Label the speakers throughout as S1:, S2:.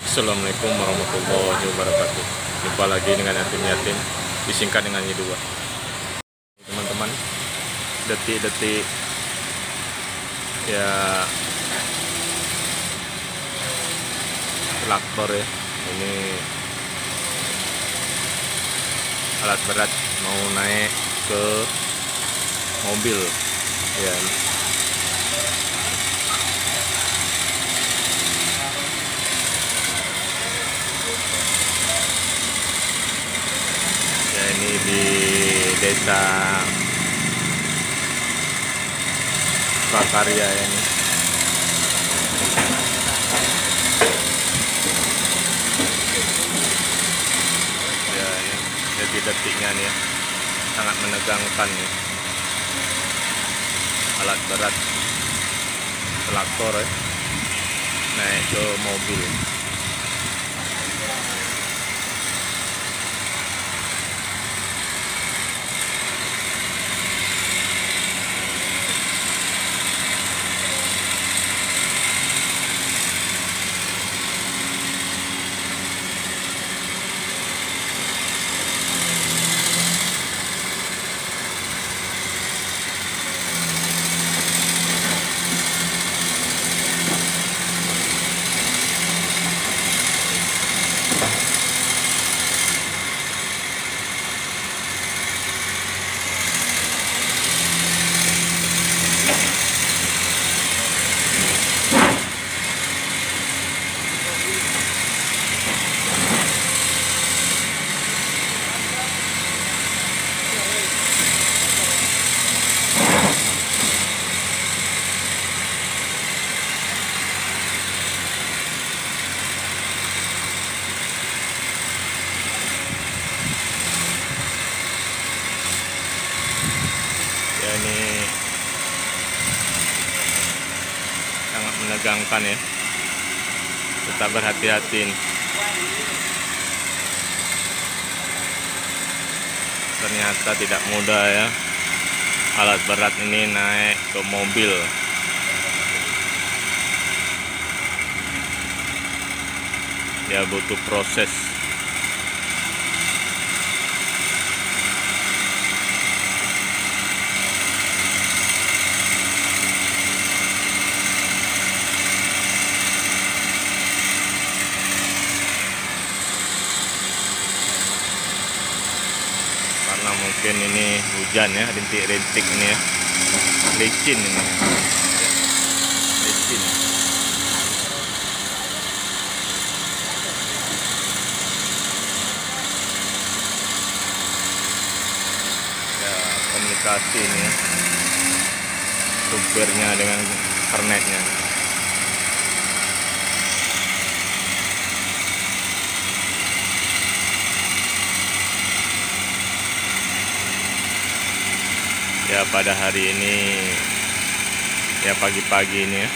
S1: Assalamualaikum warahmatullahi wabarakatuh. Jumpa lagi dengan yatim disingkat dengan Y2. Teman-teman, detik-detik ya traktor ya. Ini alat berat mau naik ke mobil ya. Ini di desa Prakarya ini. Ya, ini detik-detiknya nih ya, sangat menegangkan nih. Alat berat traktor ya, naik ke mobil. Ya, ini sangat menegangkan ya, tetap berhati-hati. Ternyata tidak mudah ya, alat berat ini naik ke mobil. Ya, butuh proses. Karena mungkin ini hujan ya, rintik-rintik ini ya, licin ini, licin. Ya, komunikasi ini ya, supirnya dengan kernetnya. Ya, pada hari ini ya, pagi-pagi ini ya,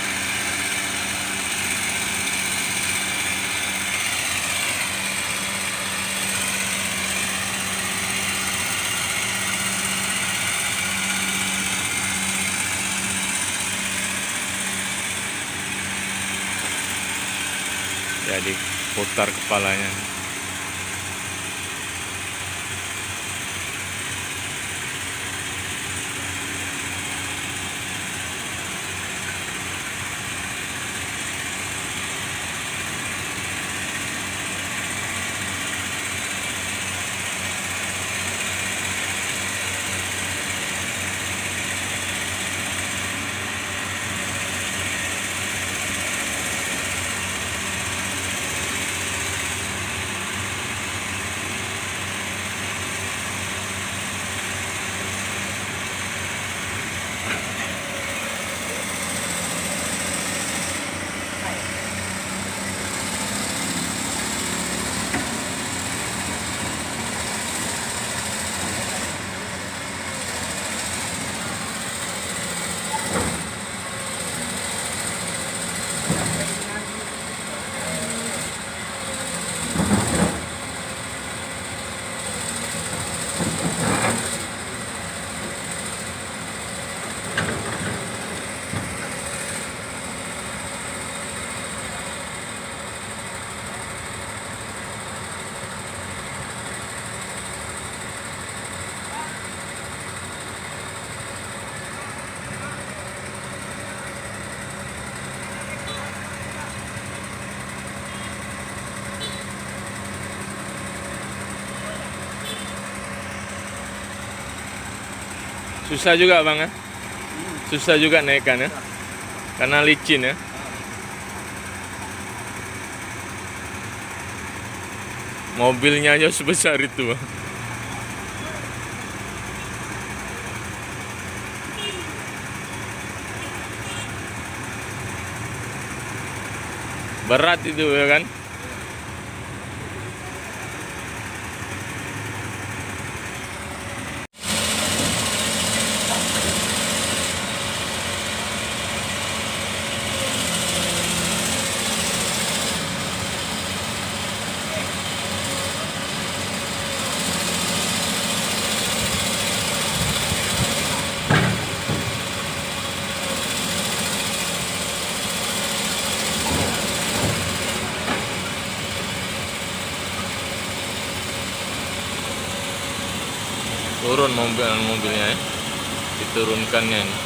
S1: jadi putar kepalanya. Susah juga bang ya? Susah juga naikkan ya? Karena licin ya? Mobilnya aja sebesar itu bang. Berat itu ya kan? Turun mobilnya ya. Diturunkannya ini.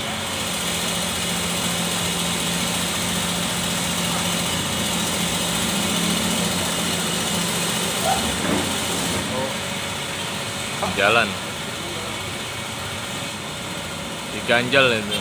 S1: Jalan diganjal itu.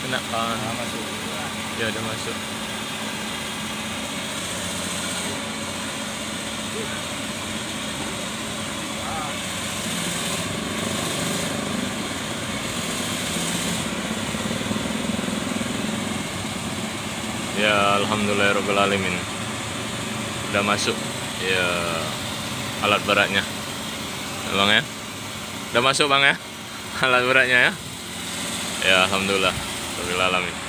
S1: Kena kan? Masuk. Ya udah masuk. Ya alhamdulillahirobbilalamin. Udah masuk. Ya alat beratnya. Bang ya. Udah masuk bang ya. Alat beratnya ya. Ya alhamdulillah. Rabbil alamin.